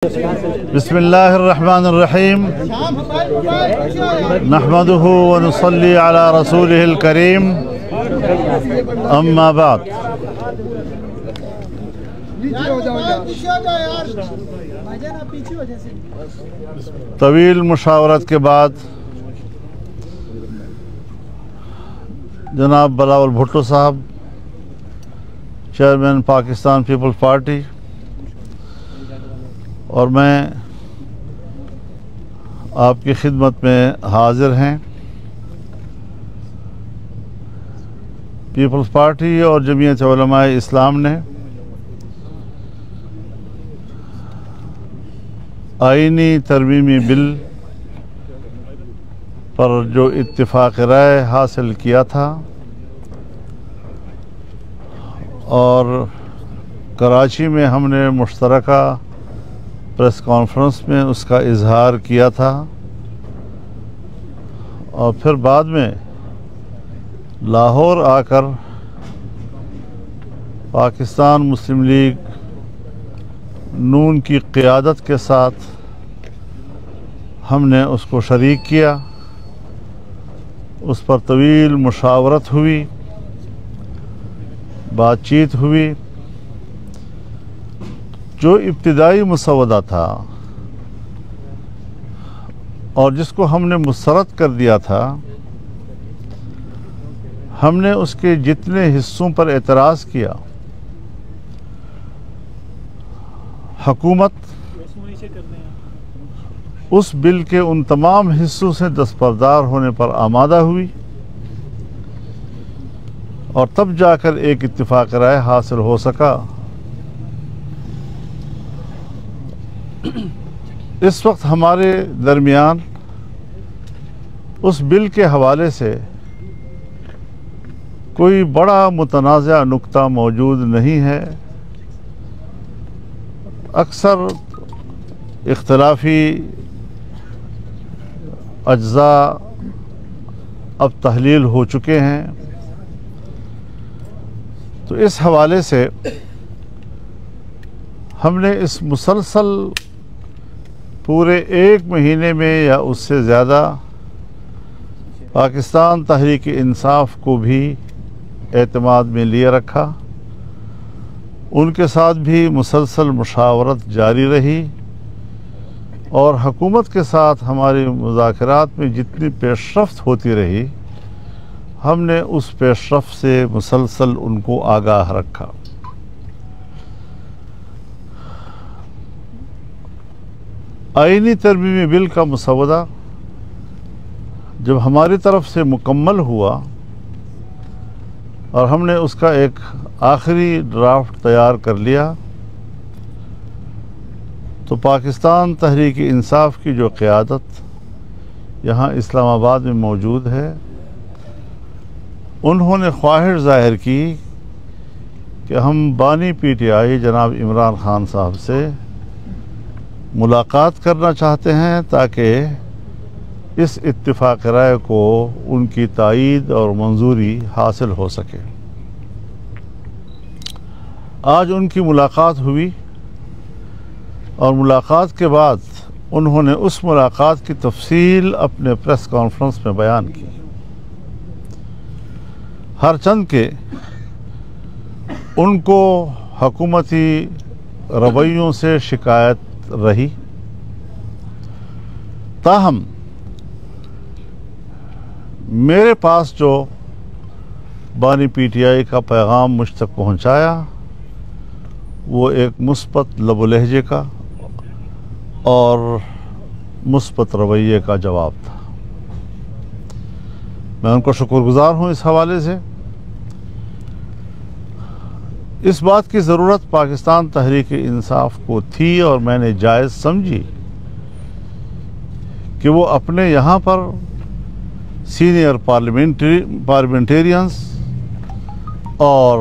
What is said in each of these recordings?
बिस्मिल्लाहिर्रहमानिर्रहीम नहमदुहु व नुसल्ली अला रसूलिहिल करीम अम्मा बाद। तवील मुशावरत के बाद जनाब बिलावल भुट्टो साहब, चेयरमैन पाकिस्तान पीपल्स पार्टी, और मैं आपकी खिदमत में हाजिर हैं। पीपल्स पार्टी और जमीयत उलमाए इस्लाम ने आईनी तरमीमी बिल पर जो इत्तिफाक राय हासिल किया था और कराची में हमने मुश्तरका प्रेस कॉन्फ्रेंस में उसका इजहार किया था, और फिर बाद में लाहौर आकर पाकिस्तान मुस्लिम लीग नून की क़ियादत के साथ हमने उसको शरीक किया। उस पर तवील मुशावरत हुई, बातचीत हुई। जो इब्तिदाई मुसवदा था और जिसको हमने मुस्तरद कर दिया था, हमने उसके जितने हिस्सों पर एतराज़ किया, हुकूमत उस बिल के उन तमाम हिस्सों से दस्तबरदार होने पर आमादा हुई, और तब जाकर एक इत्तिफाक राय हासिल हो सका। इस वक्त हमारे दरमियान उस बिल के हवाले से कोई बड़ा मुतनाज़ा नुक्ता मौजूद नहीं है। अक्सर इख्तलाफी अज्जा अब तहलील हो चुके हैं, तो इस हवाले से हमने इस मुसलसल पूरे एक महीने में या उससे ज़्यादा पाकिस्तान तहरीक इंसाफ को भी एतमाद में लिए रखा। उनके साथ भी मुसलसल मुशावरत जारी रही, और हुकूमत के साथ हमारी मुज़ाकरात में जितनी पेशरफ्त होती रही, हमने उस पेशरफ्त से मुसलसल उनको आगाह रखा। आईनी तरमीमी बिल का मसवदा जब हमारी तरफ से मुकम्मल हुआ और हमने उसका एक आखिरी ड्राफ्ट तैयार कर लिया, तो पाकिस्तान तहरीक इंसाफ की जो क़ियादत यहाँ इस्लामाबाद में मौजूद है, उन्होंने ख्वाहिश ज़ाहिर की कि हम बानी PTI जनाब इमरान खान साहब से मुलाकात करना चाहते हैं, ताकि इस इत्तिफाक राय को उनकी तायीद और मंजूरी हासिल हो सके। आज उनकी मुलाकात हुई, और मुलाकात के बाद उन्होंने उस मुलाकात की तफसील अपने प्रेस कॉन्फ्रेंस में बयान की। हर चंद के उनको हुकूमती रवैयों से शिकायत रही, ताहम मेरे पास जो बानी PTI का पैगाम मुझ तक पहुंचाया, वो एक मुस्बत लबो लहजे का और मुस्बत रवैये का जवाब था। मैं उनको शुक्रगुजार हूँ इस हवाले से। इस बात की ज़रूरत पाकिस्तान तहरीक इंसाफ को थी, और मैंने जायज़ समझी कि वो अपने यहाँ पर सीनियर पार्लियामेंटेरियंस और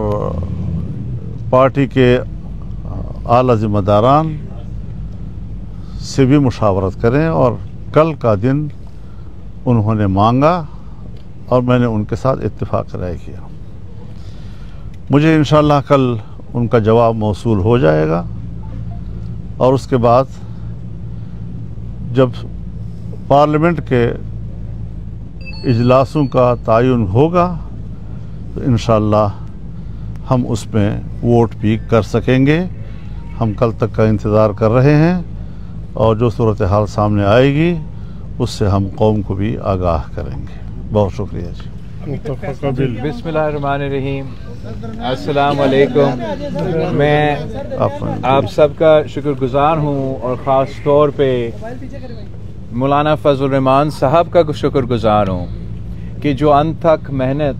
पार्टी के आला ज़िम्मेदारान से भी मुशावरत करें, और कल का दिन उन्होंने मांगा और मैंने उनके साथ इत्तिफाक राय किया। मुझे इंशाअल्लाह कल उनका जवाब मौसूल हो जाएगा, और उसके बाद जब पार्लियामेंट के इजलासों का तयन होगा तो इंशाअल्लाह हम उसमें वोट भी कर सकेंगे। हम कल तक का इंतज़ार कर रहे हैं और जो सूरत हाल सामने आएगी उससे हम कौम को भी आगाह करेंगे। बहुत शुक्रिया जी। बिस्मिल्लाहिर्रहमानिर्रहीम। अस्सलाम वालेकुम। मैं आप सबका शुक्रगुजार हूँ और ख़ास तौर पे मौलाना फजल रहमान साहब का शुक्रगुजार हूँ कि जो अंत तक मेहनत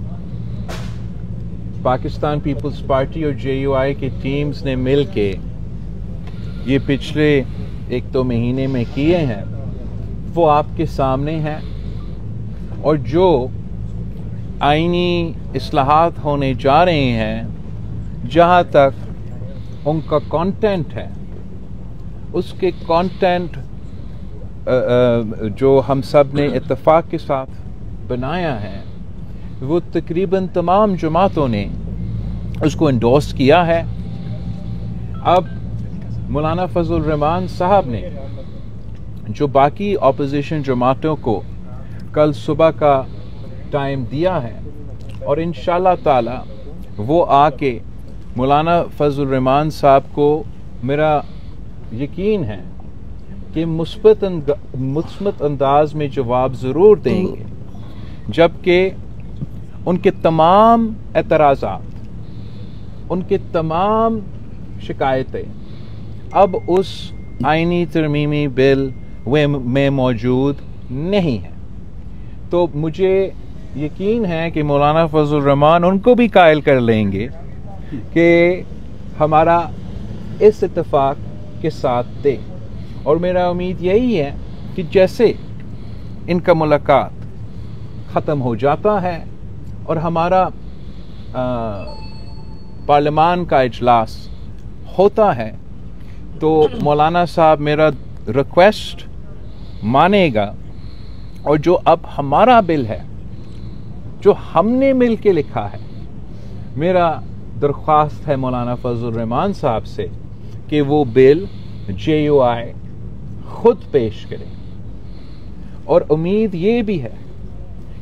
पाकिस्तान पीपल्स पार्टी और JUI की टीम्स ने मिल के ये पिछले 1-2 महीने में किए हैं वो आपके सामने हैं। और जो आईनी इस्लाहात होने जा रहे हैं, जहाँ तक उनका कंटेंट है, उसके कंटेंट जो हम सब ने इत्तेफाक के साथ बनाया है, वो तकरीबन तमाम जमातों ने उसको एंडोर्स किया है। अब मौलाना फजल रहमान साहब ने जो बाकी अपोजिशन जमातों को कल सुबह का टाइम दिया है और इंशाअल्लाह ताला वो आके मौलाना फजल रहमान साहब को मेरा यकीन है कि मुस्बत अंदाज में जवाब ज़रूर देंगे, जबकि उनके तमाम एतराज़ात, उनके तमाम शिकायतें अब उस आईनी तरमीमी बिल में मौजूद नहीं है। तो मुझे यकीन है कि मौलाना फजल रहमान उनको भी कायल कर लेंगे कि हमारा इस इत्तेफाक के साथ दे। और मेरा उम्मीद यही है कि जैसे इनका मुलाकात ख़त्म हो जाता है और हमारा पार्लियामान का इजलास होता है तो मौलाना साहब मेरा रिक्वेस्ट मानेगा और जो अब हमारा बिल है जो हमने मिल के लिखा है, मेरा दरख्वास्त है मौलाना फजल रहमान साहब से कि वो बिल JUI खुद पेश करें। और उम्मीद ये भी है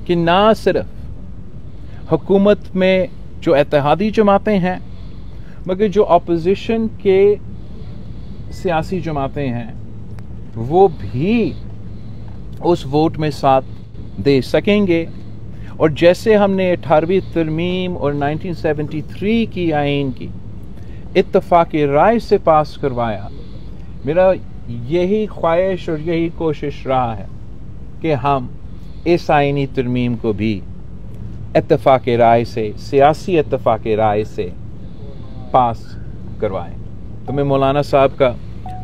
कि ना सिर्फ हुकूमत में जो इत्तेहादी जमातें हैं, मगर जो अपोजिशन के सियासी जमातें हैं वो भी उस वोट में साथ दे सकेंगे। और जैसे हमने 18वीं तरमीम और 1973 की आइन की इत्तफाक़ी राय से पास करवाया, मेरा यही ख्वाहिश और यही कोशिश रहा है कि हम इस आइनी तरमीम को भी इत्तफाक़ी राय से, सियासी इत्तफाक़ी राय से पास करवाएं। तो मैं मौलाना साहब का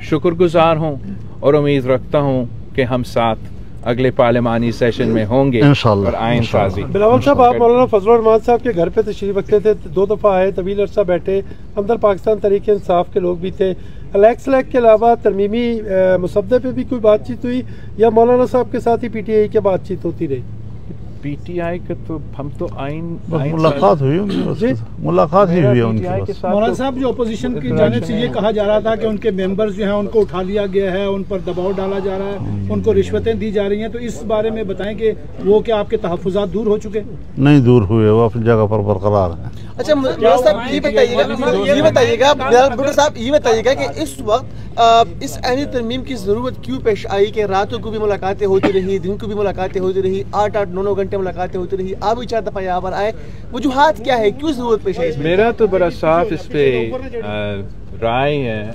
शुक्रगुजार हूँ और उम्मीद रखता हूँ कि हम साथ अगले पार्लियामानी सेशन में होंगे और आइन साजी। बिलावल साहब, आप मौलाना फजल रहमान साहब के घर पे तशरीफ रखते थे, 2 दफ़ा आए, तवील अरसा बैठे, हमदर्द पाकिस्तान तहरीक इंसाफ के लोग भी थे। अलैक्स लैक के अलावा तरमीमी मुसद्दे पे भी कोई बातचीत हुई या मौलाना साहब के साथ ही PTI की बातचीत होती रही? PTI का तो हम तो आइन मुलाकात हुई उनकी, मुलाकात ही हुई उनकी। मौलाना साहब, जो अपोजिशन की जानिब से ये कहा जा रहा था कि उनके मेंबर्स जो हैं उनको उठा लिया गया है, उन पर दबाव डाला जा रहा है, उनको रिश्वतें दी जा रही हैं, तो इस बारे में बताएं कि वो क्या आपके तहफ़्फ़ुज़ात दूर हो चुके? नहीं दूर हुए, वो अपनी जगह पर बरकरार हैं। अच्छा मौलाना साहब, ये बताइएगा कि इस वक्त इस आईनी तरमीम की ज़रूरत क्यों पेश आई कि रातों को भी मुलाकातें होती रही, दिन को भी मुलाकातें होती रही, 8-8, 9-9 घंटे मुलाकातें होती रही, आप भी 4 दफ़ा यहाँ पर आए, वजूहात क्या है, क्यों ज़रूरत पेश आई? मेरा तो बड़ा साफ इस पे राय है।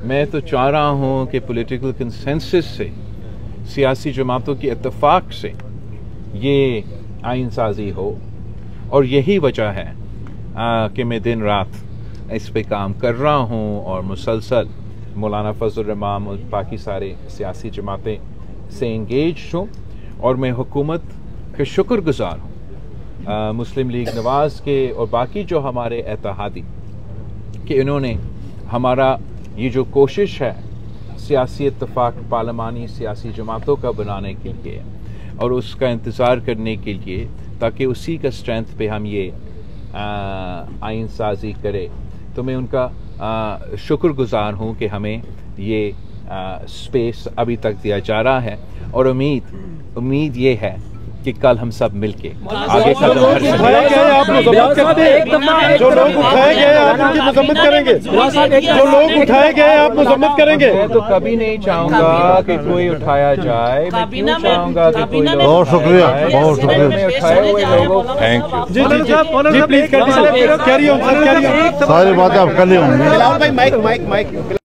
मैं तो चाह रहा हूँ कि पॉलिटिकल कंसेंसस से, सियासी जमातों की इत्तेफाक से ये आइन साजी हो, और यही वजह है कि मैं दिन रात इस पे काम कर रहा हूँ और मुसलसल मौलाना फजल रहमान और बाकी सारे सियासी जमातें से इंगेज हूँ। और मैं हुकूमत के शुक्रगुजार हूँ, मुस्लिम लीग नवाज़ के और बाकी जो हमारे इत्तेहादी, कि इन्होंने हमारा ये जो कोशिश है सियासी इत्तेफाक पार्लियामानी सियासी जमातों का बनाने के लिए और उसका इंतज़ार करने के लिए, ताकि उसी का स्ट्रेंथ पे हम ये आइन साजी करे, तो मैं उनका शुक्रगुजार हूँ कि हमें ये स्पेस अभी तक दिया जा रहा है, और उम्मीद ये है कि कल हम सब मिलके आगे कदम बढ़ सकते उठाए गए आप मजम्मत करते हैं, जो लोग उठाए गए आप उनकी मजम्मत करेंगे, जो लोग उठाए गए आप मजम्मत करेंगे। मैं तो कभी नहीं चाहूंगा कि कोई उठाया जाए, मैं क्यों चाहूंगा कि कोई लोग बहुत शुक्रिया, बहुत शुक्रिया। मैं उठाए हुए लोगों, थैंक यू जी please carry on sir, carry on. सारी बातें अब कल ही होंगी। माइक